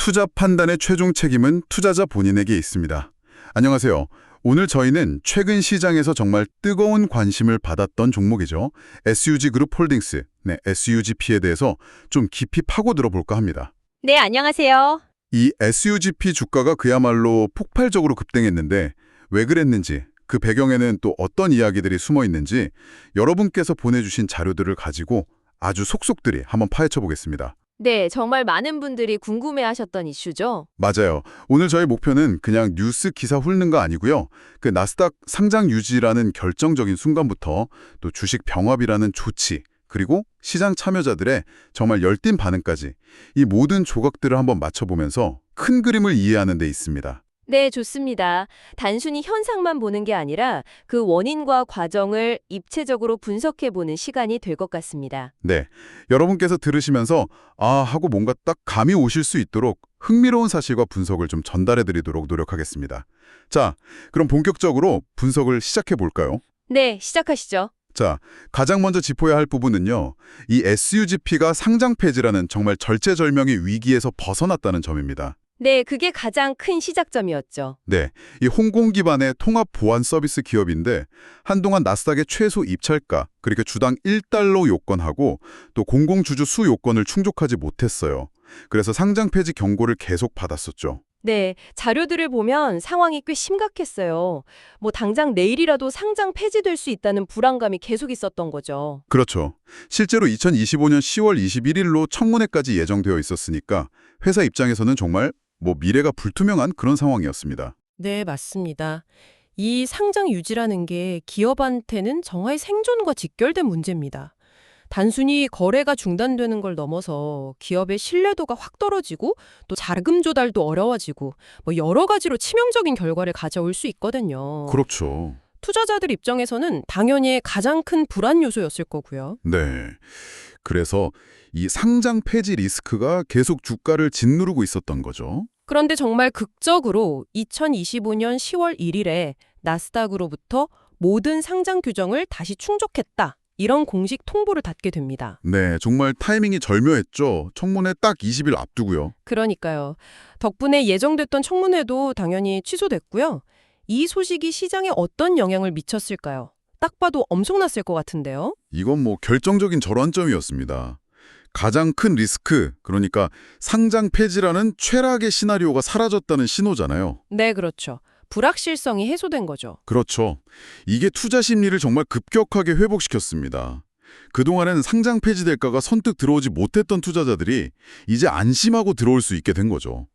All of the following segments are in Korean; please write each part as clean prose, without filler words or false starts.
투자 판단의 최종 책임은 투자자 본인에게 있습니다. 안녕하세요. 오늘 저희는 최근 시장에서 정말 뜨거운 관심을 받았던 종목이죠. SUG 그룹 홀딩스, SUGP에 대해서 좀 깊이 파고들어 볼까 합니다. 네, 안녕하세요. 이 SUGP 주가가 그야말로 폭발적으로 급등했는데 왜 그랬는지, 그 배경에는 또 어떤 이야기들이 숨어 있는지 여러분께서 보내주신 자료들을 가지고 아주 속속들이 한번 파헤쳐 보겠습니다. 네, 정말 많은 분들이 궁금해하셨던 이슈죠. 맞아요. 오늘 저희 목표는 그냥 뉴스 기사 훑는 거 아니고요. 그 나스닥 상장 유지라는 결정적인 순간부터 또 주식 병합이라는 조치, 그리고 시장 참여자들의 정말 열띤 반응까지 이 모든 조각들을 한번 맞춰보면서 큰 그림을 이해하는 데 있습니다. 네, 좋습니다. 단순히 현상만 보는 게 아니라 그 원인과 과정을 입체적으로 분석해보는 시간이 될 것 같습니다. 네, 여러분께서 들으시면서 하고 뭔가 딱 감이 오실 수 있도록 흥미로운 사실과 분석을 좀 전달해드리도록 노력하겠습니다. 자, 그럼 본격적으로 분석을 시작해 볼까요? 네, 시작하시죠. 자, 가장 먼저 짚어야 할 부분은요. 이 SUGP가 상장 폐지라는 정말 절체절명의 위기에서 벗어났다는 점입니다. 네, 그게 가장 큰 시작점이었죠. 네, 이 홍콩 기반의 통합 보안 서비스 기업인데 한동안 나스닥의 최소 입찰가, 그러니까 주당 1달러 요건하고 또 공공주주 수 요건을 충족하지 못했어요. 그래서 상장 폐지 경고를 계속 받았었죠. 네, 자료들을 보면 상황이 꽤 심각했어요. 당장 내일이라도 상장 폐지될 수 있다는 불안감이 계속 있었던 거죠. 그렇죠. 실제로 2025년 10월 21일로 청문회까지 예정되어 있었으니까 회사 입장에서는 정말 미래가 불투명한 그런 상황이었습니다. 네, 맞습니다. 이 상장 유지라는 게 기업한테는 정말 생존과 직결된 문제입니다. 단순히 거래가 중단되는 걸 넘어서 기업의 신뢰도가 확 떨어지고 또 자금 조달도 어려워지고 여러 가지로 치명적인 결과를 가져올 수 있거든요. 그렇죠. 투자자들 입장에서는 당연히 가장 큰 불안 요소였을 거고요. 네. 그래서 이 상장 폐지 리스크가 계속 주가를 짓누르고 있었던 거죠. 그런데 정말 극적으로 2025년 10월 1일에 나스닥으로부터 모든 상장 규정을 다시 충족했다. 이런 공식 통보를 받게 됩니다. 네, 정말 타이밍이 절묘했죠. 청문회 딱 20일 앞두고요. 그러니까요. 덕분에 예정됐던 청문회도 당연히 취소됐고요. 이 소식이 시장에 어떤 영향을 미쳤을까요? 딱 봐도 엄청났을 것 같은데요. 이건 결정적인 전환점이었습니다. 가장 큰 리스크, 그러니까 상장 폐지라는 최악의 시나리오가 사라졌다는 신호잖아요. 네, 그렇죠. 불확실성이 해소된 거죠. 그렇죠. 이게 투자 심리를 정말 급격하게 회복시켰습니다. 그동안엔 상장 폐지될까가 선뜻 들어오지 못했던 투자자들이 이제 안심하고 들어올 수 있게 된 거죠.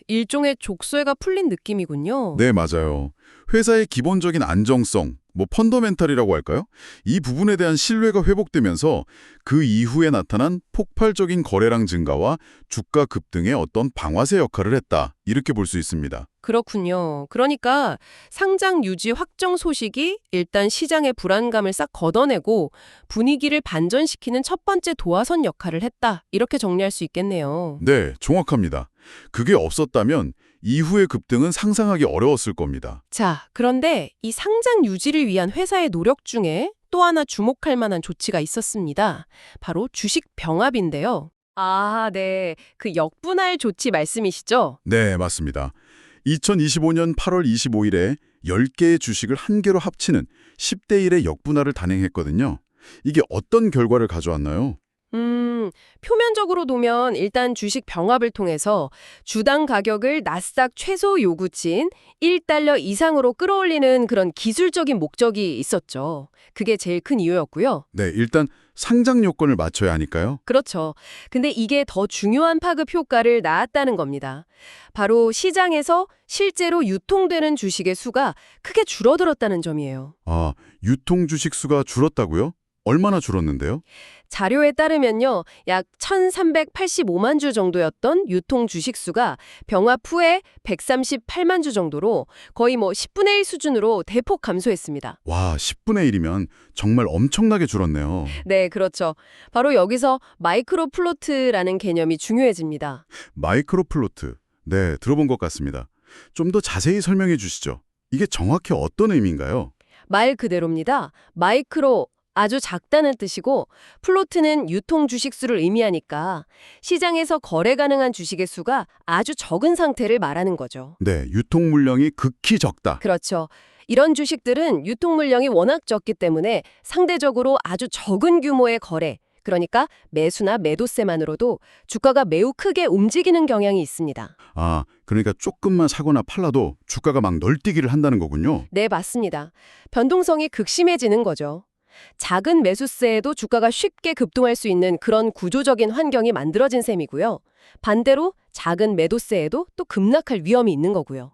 일종의 족쇄가 풀린 느낌이군요. 네, 맞아요. 회사의 기본적인 안정성, 펀더멘탈이라고 할까요? 이 부분에 대한 신뢰가 회복되면서 그 이후에 나타난 폭발적인 거래량 증가와 주가 급등의 어떤 방아쇠 역할을 했다. 이렇게 볼 수 있습니다. 그렇군요. 그러니까 상장 유지 확정 소식이 일단 시장의 불안감을 싹 걷어내고 분위기를 반전시키는 첫 번째 도화선 역할을 했다. 이렇게 정리할 수 있겠네요. 네, 정확합니다. 그게 없었다면 이후의 급등은 상상하기 어려웠을 겁니다. 자, 그런데 이 상장 유지를 위한 회사의 노력 중에 또 하나 주목할 만한 조치가 있었습니다. 바로 주식 병합인데요. 네. 그 역분할 조치 말씀이시죠? 네, 맞습니다. 2025년 8월 25일에 10개의 주식을 한 개로 합치는 10대 1의 역분할을 단행했거든요. 이게 어떤 결과를 가져왔나요? 표면적으로 보면 일단 주식 병합을 통해서 주당 가격을 나스닥 최소 요구치인 1달러 이상으로 끌어올리는 그런 기술적인 목적이 있었죠. 그게 제일 큰 이유였고요. 네, 일단 상장 요건을 맞춰야 하니까요. 그렇죠. 근데 이게 더 중요한 파급 효과를 낳았다는 겁니다. 바로 시장에서 실제로 유통되는 주식의 수가 크게 줄어들었다는 점이에요. 유통 주식 수가 줄었다고요? 얼마나 줄었는데요? 자료에 따르면요, 약 1,385만 주 정도였던 유통 주식 수가 병합 후에 138만 주 정도로 거의 10분의 1 수준으로 대폭 감소했습니다. 와, 10분의 1이면 정말 엄청나게 줄었네요. 네, 그렇죠. 바로 여기서 마이크로 플로트라는 개념이 중요해집니다. 마이크로 플로트. 네, 들어본 것 같습니다. 좀 더 자세히 설명해 주시죠. 이게 정확히 어떤 의미인가요? 말 그대로입니다. 마이크로 아주 작다는 뜻이고 플로트는 유통 주식수를 의미하니까 시장에서 거래 가능한 주식의 수가 아주 적은 상태를 말하는 거죠. 네, 유통 물량이 극히 적다. 그렇죠. 이런 주식들은 유통 물량이 워낙 적기 때문에 상대적으로 아주 적은 규모의 거래, 그러니까 매수나 매도세만으로도 주가가 매우 크게 움직이는 경향이 있습니다. 아, 그러니까 조금만 사거나 팔라도 주가가 막 널뛰기를 한다는 거군요. 네, 맞습니다. 변동성이 극심해지는 거죠. 작은 매수세에도 주가가 쉽게 급등할 수 있는 그런 구조적인 환경이 만들어진 셈이고요. 반대로 작은 매도세에도 또 급락할 위험이 있는 거고요.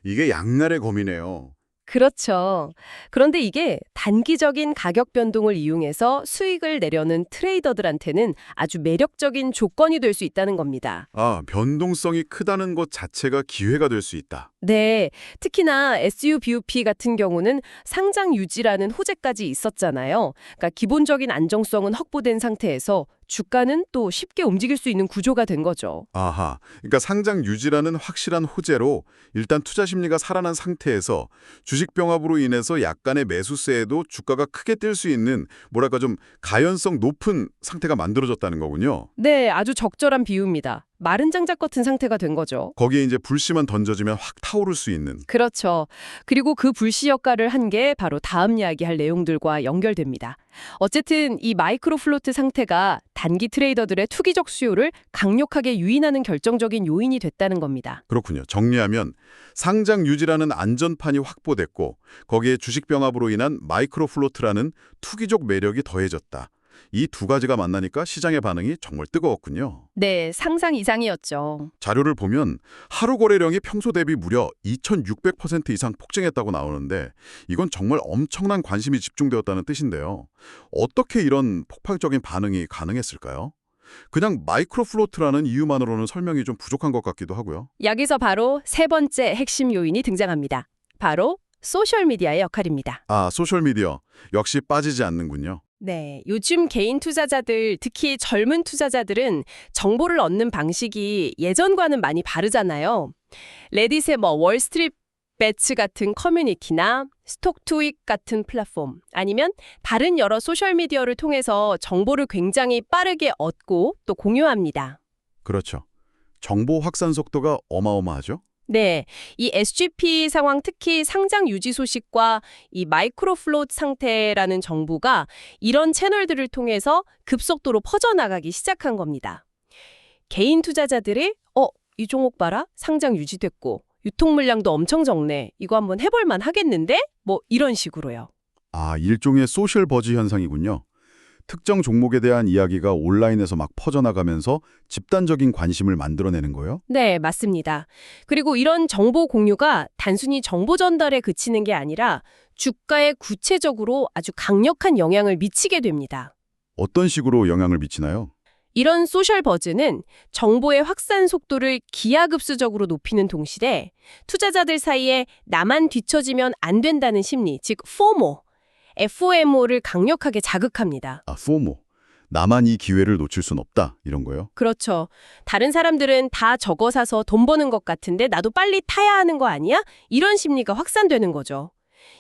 이게 양날의 검이네요. 그렇죠. 그런데 이게 단기적인 가격 변동을 이용해서 수익을 내려는 트레이더들한테는 아주 매력적인 조건이 될 수 있다는 겁니다. 아, 변동성이 크다는 것 자체가 기회가 될 수 있다. 네, 특히나 SUBUP 같은 경우는 상장 유지라는 호재까지 있었잖아요. 그러니까 기본적인 안정성은 확보된 상태에서 주가는 또 쉽게 움직일 수 있는 구조가 된 거죠. 아하, 그러니까 상장 유지라는 확실한 호재로 일단 투자 심리가 살아난 상태에서 주식 병합으로 인해서 약간의 매수세에도 주가가 크게 뛸 수 있는 뭐랄까 좀 가연성 높은 상태가 만들어졌다는 거군요. 네, 아주 적절한 비유입니다. 마른 장작 같은 상태가 된 거죠. 거기에 이제 불씨만 던져지면 확 타오를 수 있는. 그렇죠. 그리고 그 불씨 역할을 한 게 바로 다음 이야기할 내용들과 연결됩니다. 어쨌든 이 마이크로 플로트 상태가 단기 트레이더들의 투기적 수요를 강력하게 유인하는 결정적인 요인이 됐다는 겁니다. 그렇군요. 정리하면 상장 유지라는 안전판이 확보됐고 거기에 주식 병합으로 인한 마이크로 플로트라는 투기적 매력이 더해졌다. 이 두 가지가 만나니까 시장의 반응이 정말 뜨거웠군요. 네, 상상 이상이었죠. 자료를 보면 하루 거래량이 평소 대비 무려 2600% 이상 폭증했다고 나오는데 이건 정말 엄청난 관심이 집중되었다는 뜻인데요. 어떻게 이런 폭발적인 반응이 가능했을까요? 그냥 마이크로 플로트라는 이유만으로는 설명이 좀 부족한 것 같기도 하고요. 여기서 바로 세 번째 핵심 요인이 등장합니다. 바로 소셜미디어의 역할입니다. 아, 소셜미디어. 역시 빠지지 않는군요. 네, 요즘 개인 투자자들, 특히 젊은 투자자들은 정보를 얻는 방식이 예전과는 많이 다르잖아요. 레딧의 월스트리트 배츠 같은 커뮤니티나 스톡투익 같은 플랫폼, 아니면 다른 여러 소셜미디어를 통해서 정보를 굉장히 빠르게 얻고 또 공유합니다. 그렇죠. 정보 확산 속도가 어마어마하죠? 네, 이 SGP 상황, 특히 상장 유지 소식과 이 마이크로 플로트 상태라는 정보가 이런 채널들을 통해서 급속도로 퍼져나가기 시작한 겁니다. 개인 투자자들이 이 종목 봐라, 상장 유지됐고 유통 물량도 엄청 적네, 이거 한번 해볼 만 하겠는데? 이런 식으로요. 아, 일종의 소셜 버즈 현상이군요. 특정 종목에 대한 이야기가 온라인에서 막 퍼져나가면서 집단적인 관심을 만들어내는 거예요? 네, 맞습니다. 그리고 이런 정보 공유가 단순히 정보 전달에 그치는 게 아니라 주가에 구체적으로 아주 강력한 영향을 미치게 됩니다. 어떤 식으로 영향을 미치나요? 이런 소셜 버즈는 정보의 확산 속도를 기하급수적으로 높이는 동시에 투자자들 사이에 나만 뒤처지면 안 된다는 심리, 즉 FOMO를 강력하게 자극합니다. 아, 포모. 나만 이 기회를 놓칠 순 없다. 이런 거요? 그렇죠. 다른 사람들은 다 저거 사서 돈 버는 것 같은데 나도 빨리 타야 하는 거 아니야? 이런 심리가 확산되는 거죠.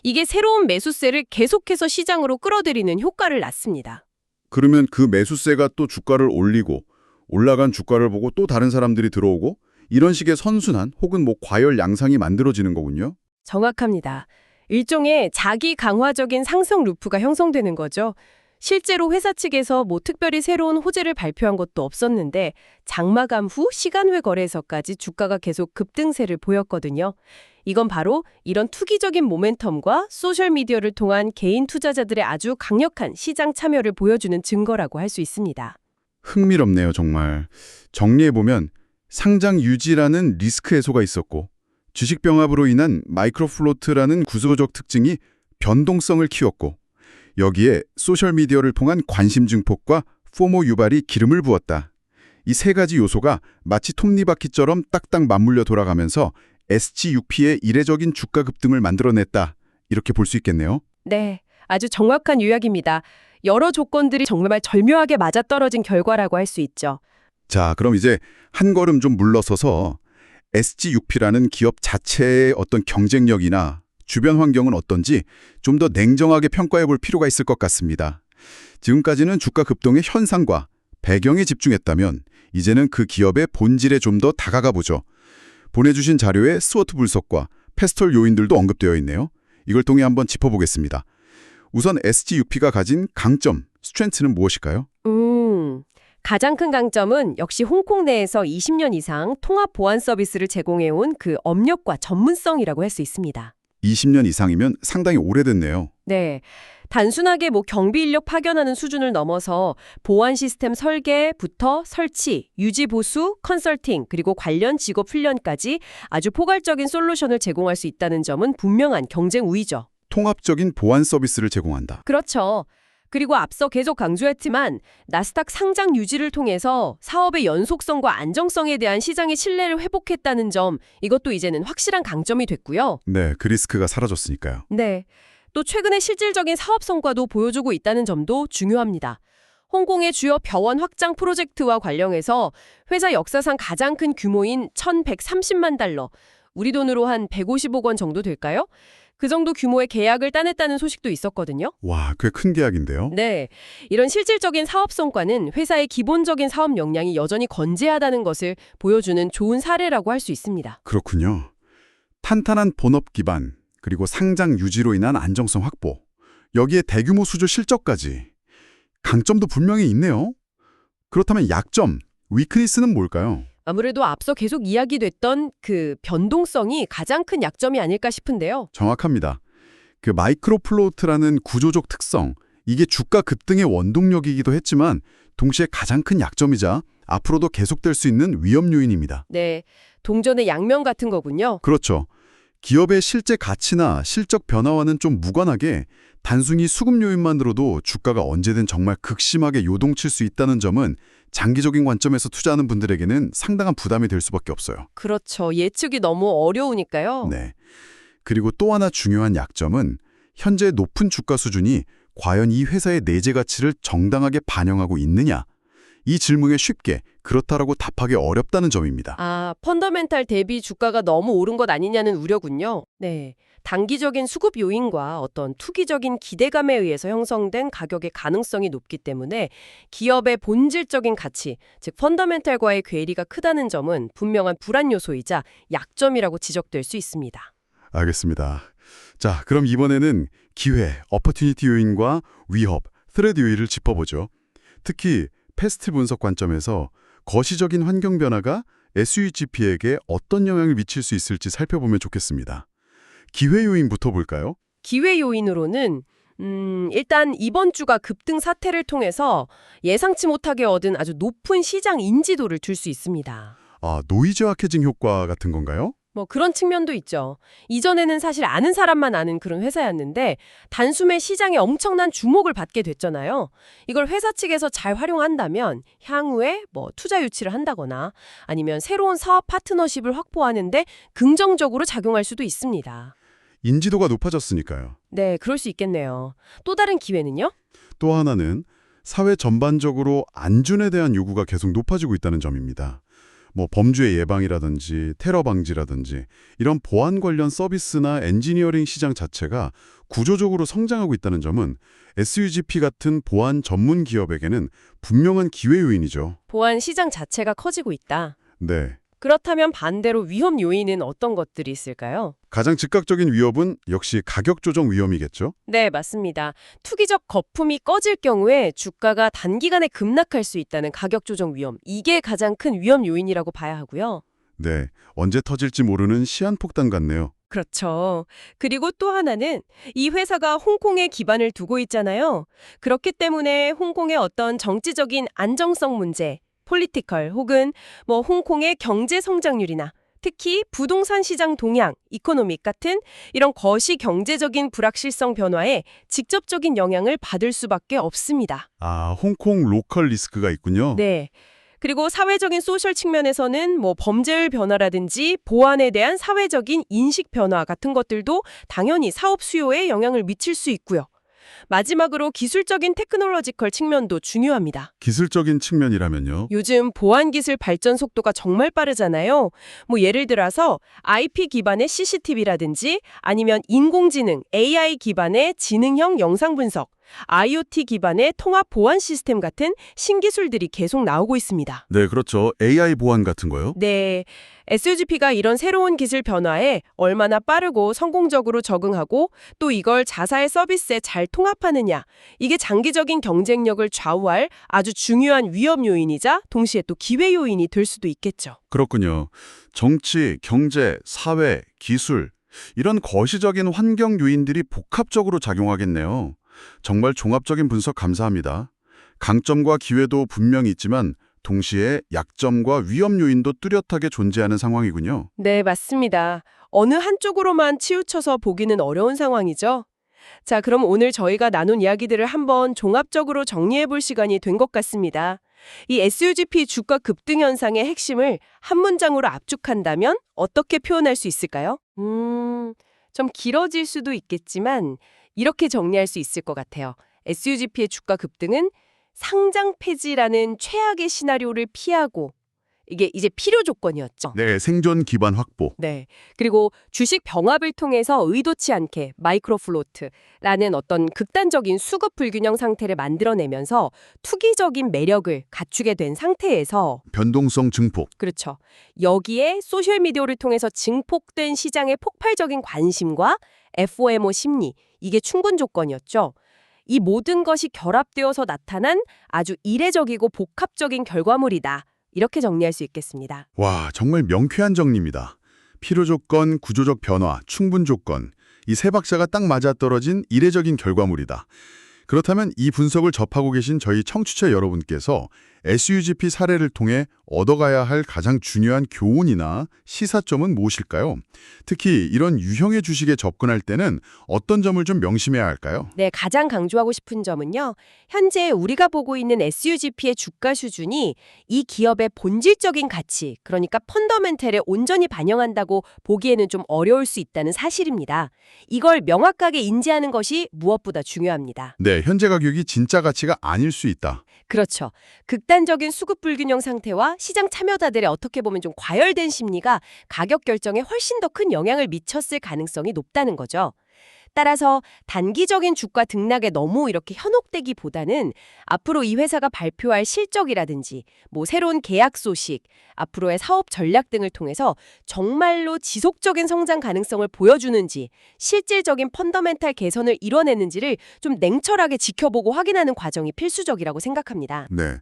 이게 새로운 매수세를 계속해서 시장으로 끌어들이는 효과를 낳습니다. 그러면 그 매수세가 또 주가를 올리고 올라간 주가를 보고 또 다른 사람들이 들어오고 이런 식의 선순환 혹은 과열 양상이 만들어지는 거군요. 정확합니다. 일종의 자기 강화적인 상승 루프가 형성되는 거죠. 실제로 회사 측에서 특별히 새로운 호재를 발표한 것도 없었는데 장마감 후 시간외 거래에서까지 주가가 계속 급등세를 보였거든요. 이건 바로 이런 투기적인 모멘텀과 소셜미디어를 통한 개인 투자자들의 아주 강력한 시장 참여를 보여주는 증거라고 할 수 있습니다. 흥미롭네요, 정말. 정리해보면 상장 유지라는 리스크 해소가 있었고 주식 병합으로 인한 마이크로 플로트라는 구조적 특징이 변동성을 키웠고 여기에 소셜미디어를 통한 관심 증폭과 포모 유발이 기름을 부었다. 이 세 가지 요소가 마치 톱니바퀴처럼 딱딱 맞물려 돌아가면서 SGUP의 이례적인 주가 급등을 만들어냈다. 이렇게 볼 수 있겠네요. 네, 아주 정확한 요약입니다. 여러 조건들이 정말 절묘하게 맞아떨어진 결과라고 할 수 있죠. 자, 그럼 이제 한 걸음 좀 물러서서 SGUP라는 기업 자체의 어떤 경쟁력이나 주변 환경은 어떤지 좀 더 냉정하게 평가해 볼 필요가 있을 것 같습니다. 지금까지는 주가 급등의 현상과 배경에 집중했다면 이제는 그 기업의 본질에 좀 더 다가가 보죠. 보내주신 자료에 스워트 분석과 패스톨 요인들도 언급되어 있네요. 이걸 통해 한번 짚어보겠습니다. 우선 SGUP가 가진 강점, 스트렝스는 무엇일까요? 가장 큰 강점은 역시 홍콩 내에서 20년 이상 통합 보안 서비스를 제공해온 그 업력과 전문성이라고 할 수 있습니다. 20년 이상이면 상당히 오래됐네요. 네. 단순하게 경비 인력 파견하는 수준을 넘어서 보안 시스템 설계부터 설치, 유지 보수, 컨설팅, 그리고 관련 직업 훈련까지 아주 포괄적인 솔루션을 제공할 수 있다는 점은 분명한 경쟁 우위죠. 통합적인 보안 서비스를 제공한다. 그렇죠. 그리고 앞서 계속 강조했지만 나스닥 상장 유지를 통해서 사업의 연속성과 안정성에 대한 시장의 신뢰를 회복했다는 점, 이것도 이제는 확실한 강점이 됐고요. 네, 그 리스크가 사라졌으니까요. 네. 또 최근에 실질적인 사업 성과도 보여주고 있다는 점도 중요합니다. 홍콩의 주요 병원 확장 프로젝트와 관련해서 회사 역사상 가장 큰 규모인 1,130만 달러, 우리 돈으로 한 150억 원 정도 될까요? 그 정도 규모의 계약을 따냈다는 소식도 있었거든요. 와, 꽤 큰 계약인데요. 네, 이런 실질적인 사업 성과는 회사의 기본적인 사업 역량이 여전히 건재하다는 것을 보여주는 좋은 사례라고 할 수 있습니다. 그렇군요. 탄탄한 본업 기반, 그리고 상장 유지로 인한 안정성 확보, 여기에 대규모 수주 실적까지. 강점도 분명히 있네요. 그렇다면 약점, 위크니스는 뭘까요? 아무래도 앞서 계속 이야기됐던 그 변동성이 가장 큰 약점이 아닐까 싶은데요. 정확합니다. 그 마이크로 플로트라는 구조적 특성, 이게 주가 급등의 원동력이기도 했지만 동시에 가장 큰 약점이자 앞으로도 계속될 수 있는 위험 요인입니다. 네, 동전의 양면 같은 거군요. 그렇죠. 기업의 실제 가치나 실적 변화와는 좀 무관하게 단순히 수급 요인만으로도 주가가 언제든 정말 극심하게 요동칠 수 있다는 점은 장기적인 관점에서 투자하는 분들에게는 상당한 부담이 될 수밖에 없어요. 그렇죠. 예측이 너무 어려우니까요. 네. 그리고 또 하나 중요한 약점은 현재 높은 주가 수준이 과연 이 회사의 내재 가치를 정당하게 반영하고 있느냐? 이 질문에 쉽게 그렇다라고 답하기 어렵다는 점입니다. 아, 펀더멘탈 대비 주가가 너무 오른 것 아니냐는 우려군요. 네. 단기적인 수급 요인과 어떤 투기적인 기대감에 의해서 형성된 가격의 가능성이 높기 때문에 기업의 본질적인 가치, 즉 펀더멘탈과의 괴리가 크다는 점은 분명한 불안 요소이자 약점이라고 지적될 수 있습니다. 알겠습니다. 자, 그럼 이번에는 기회, 어퍼튜니티 요인과 위협, 스레드 요인을 짚어보죠. 특히 패스트 분석 관점에서 거시적인 환경 변화가 SUGP에게 어떤 영향을 미칠 수 있을지 살펴보면 좋겠습니다. 기회 요인부터 볼까요? 기회 요인으로는 일단 이번 주가 급등 사태를 통해서 예상치 못하게 얻은 아주 높은 시장 인지도를 줄 수 있습니다. 아, 노이즈 마케팅 효과 같은 건가요? 그런 측면도 있죠. 이전에는 사실 아는 사람만 아는 그런 회사였는데 단숨에 시장에 엄청난 주목을 받게 됐잖아요. 이걸 회사 측에서 잘 활용한다면 향후에 투자 유치를 한다거나 아니면 새로운 사업 파트너십을 확보하는데 긍정적으로 작용할 수도 있습니다. 인지도가 높아졌으니까요. 네, 그럴 수 있겠네요. 또 다른 기회는요? 또 하나는 사회 전반적으로 안전에 대한 요구가 계속 높아지고 있다는 점입니다. 범죄 예방이라든지 테러 방지라든지 이런 보안 관련 서비스나 엔지니어링 시장 자체가 구조적으로 성장하고 있다는 점은 SUGP 같은 보안 전문 기업에게는 분명한 기회 요인이죠. 보안 시장 자체가 커지고 있다. 네. 그렇다면 반대로 위험 요인은 어떤 것들이 있을까요? 가장 즉각적인 위협은 역시 가격 조정 위험이겠죠? 네, 맞습니다. 투기적 거품이 꺼질 경우에 주가가 단기간에 급락할 수 있다는 가격 조정 위험. 이게 가장 큰 위험 요인이라고 봐야 하고요. 네. 언제 터질지 모르는 시한폭탄 같네요. 그렇죠. 그리고 또 하나는 이 회사가 홍콩에 기반을 두고 있잖아요. 그렇기 때문에 홍콩의 어떤 정치적인 안정성 문제, 폴리티컬 혹은 홍콩의 경제 성장률이나 특히 부동산 시장 동향, 이코노믹 같은 이런 거시 경제적인 불확실성 변화에 직접적인 영향을 받을 수밖에 없습니다. 아, 홍콩 로컬 리스크가 있군요. 네. 그리고 사회적인 소셜 측면에서는 범죄율 변화라든지 보안에 대한 사회적인 인식 변화 같은 것들도 당연히 사업 수요에 영향을 미칠 수 있고요. 마지막으로 기술적인 테크놀로지컬 측면도 중요합니다. 기술적인 측면이라면요. 요즘 보안 기술 발전 속도가 정말 빠르잖아요. 뭐 예를 들어서 IP 기반의 CCTV라든지 아니면 인공지능, AI 기반의 지능형 영상 분석, IoT 기반의 통합 보안 시스템 같은 신기술들이 계속 나오고 있습니다. 네, 그렇죠. AI 보안 같은 거요? 네, SUGP가 이런 새로운 기술 변화에 얼마나 빠르고 성공적으로 적응하고 또 이걸 자사의 서비스에 잘 통합하느냐, 이게 장기적인 경쟁력을 좌우할 아주 중요한 위험 요인이자 동시에 또 기회 요인이 될 수도 있겠죠. 그렇군요. 정치, 경제, 사회, 기술 이런 거시적인 환경 요인들이 복합적으로 작용하겠네요. 정말 종합적인 분석 감사합니다. 강점과 기회도 분명히 있지만 동시에 약점과 위험 요인도 뚜렷하게 존재하는 상황이군요. 네, 맞습니다. 어느 한쪽으로만 치우쳐서 보기는 어려운 상황이죠. 자, 그럼 오늘 저희가 나눈 이야기들을 한번 종합적으로 정리해 볼 시간이 된 것 같습니다. 이 SUGP 주가 급등 현상의 핵심을 한 문장으로 압축한다면 어떻게 표현할 수 있을까요? 좀 길어질 수도 있겠지만 이렇게 정리할 수 있을 것 같아요. SUGP의 주가 급등은 상장 폐지라는 최악의 시나리오를 피하고 이게 이제 필요 조건이었죠. 네, 생존 기반 확보. 네. 그리고 주식 병합을 통해서 의도치 않게 마이크로 플로트라는 어떤 극단적인 수급 불균형 상태를 만들어내면서 투기적인 매력을 갖추게 된 상태에서 변동성 증폭. 그렇죠. 여기에 소셜미디어를 통해서 증폭된 시장의 폭발적인 관심과 FOMO 심리, 이게 충분 조건이었죠. 이 모든 것이 결합되어서 나타난 아주 이례적이고 복합적인 결과물이다. 이렇게 정리할 수 있겠습니다. 와, 정말 명쾌한 정리입니다. 필요 조건, 구조적 변화, 충분 조건. 이 세 박자가 딱 맞아떨어진 이례적인 결과물이다. 그렇다면 이 분석을 접하고 계신 저희 청취자 여러분께서 SUGP 사례를 통해 얻어가야 할 가장 중요한 교훈이나 시사점은 무엇일까요? 특히 이런 유형의 주식에 접근할 때는 어떤 점을 좀 명심해야 할까요? 네, 가장 강조하고 싶은 점은요. 현재 우리가 보고 있는 SUGP의 주가 수준이 이 기업의 본질적인 가치, 그러니까 펀더멘털에 온전히 반영한다고 보기에는 좀 어려울 수 있다는 사실입니다. 이걸 명확하게 인지하는 것이 무엇보다 중요합니다. 네, 현재 가격이 진짜 가치가 아닐 수 있다. 그렇죠. 극단적인 수급 불균형 상태와 시장 참여자들의 어떻게 보면 좀 과열된 심리가 가격 결정에 훨씬 더 큰 영향을 미쳤을 가능성이 높다는 거죠. 따라서 단기적인 주가 등락에 너무 이렇게 현혹되기보다는 앞으로 이 회사가 발표할 실적이라든지 뭐 새로운 계약 소식, 앞으로의 사업 전략 등을 통해서 정말로 지속적인 성장 가능성을 보여주는지 실질적인 펀더멘탈 개선을 이뤄내는지를 좀 냉철하게 지켜보고 확인하는 과정이 필수적이라고 생각합니다. 네,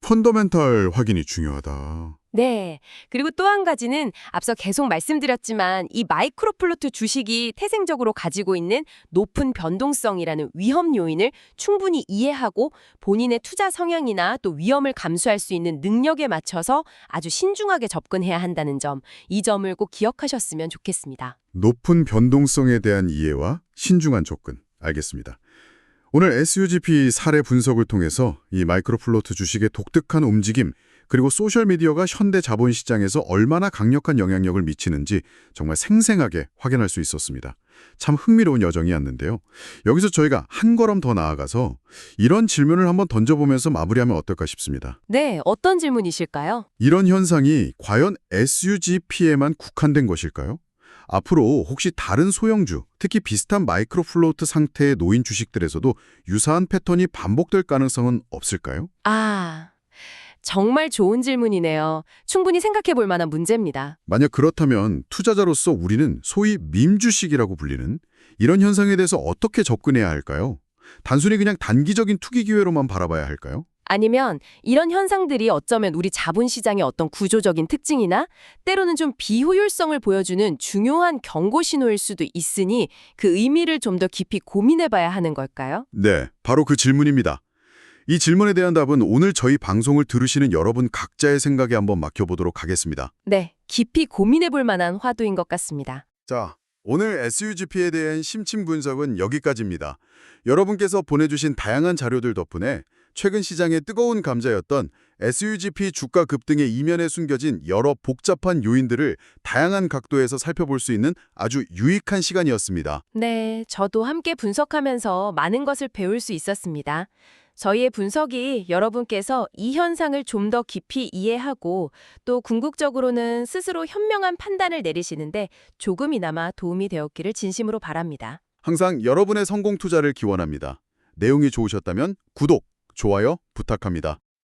펀더멘털 확인이 중요하다. 네. 그리고 또 한 가지는 앞서 계속 말씀드렸지만 이 마이크로플로트 주식이 태생적으로 가지고 있는 높은 변동성이라는 위험 요인을 충분히 이해하고 본인의 투자 성향이나 또 위험을 감수할 수 있는 능력에 맞춰서 아주 신중하게 접근해야 한다는 점, 이 점을 꼭 기억하셨으면 좋겠습니다. 높은 변동성에 대한 이해와 신중한 접근. 알겠습니다. 오늘 SUGP 사례 분석을 통해서 이 마이크로플로트 주식의 독특한 움직임, 그리고 소셜미디어가 현대 자본시장에서 얼마나 강력한 영향력을 미치는지 정말 생생하게 확인할 수 있었습니다. 참 흥미로운 여정이었는데요. 여기서 저희가 한 걸음 더 나아가서 이런 질문을 한번 던져보면서 마무리하면 어떨까 싶습니다. 네, 어떤 질문이실까요? 이런 현상이 과연 SUGP에만 국한된 것일까요? 앞으로 혹시 다른 소형주, 특히 비슷한 마이크로플로트 상태의 놓인 주식들에서도 유사한 패턴이 반복될 가능성은 없을까요? 정말 좋은 질문이네요. 충분히 생각해 볼 만한 문제입니다. 만약 그렇다면 투자자로서 우리는 소위 밈주식이라고 불리는 이런 현상에 대해서 어떻게 접근해야 할까요? 단순히 그냥 단기적인 투기 기회로만 바라봐야 할까요? 아니면 이런 현상들이 어쩌면 우리 자본시장의 어떤 구조적인 특징이나 때로는 좀 비효율성을 보여주는 중요한 경고 신호일 수도 있으니 그 의미를 좀 더 깊이 고민해봐야 하는 걸까요? 네, 바로 그 질문입니다. 이 질문에 대한 답은 오늘 저희 방송을 들으시는 여러분 각자의 생각에 한번 맡겨보도록 하겠습니다. 네, 깊이 고민해볼 만한 화두인 것 같습니다. 자, 오늘 SUGP에 대한 심층 분석은 여기까지입니다. 여러분께서 보내주신 다양한 자료들 덕분에 최근 시장의 뜨거운 감자였던 SUGP 주가 급등의 이면에 숨겨진 여러 복잡한 요인들을 다양한 각도에서 살펴볼 수 있는 아주 유익한 시간이었습니다. 네, 저도 함께 분석하면서 많은 것을 배울 수 있었습니다. 저희의 분석이 여러분께서 이 현상을 좀 더 깊이 이해하고 또 궁극적으로는 스스로 현명한 판단을 내리시는데 조금이나마 도움이 되었기를 진심으로 바랍니다. 항상 여러분의 성공 투자를 기원합니다. 내용이 좋으셨다면 구독, 좋아요 부탁합니다.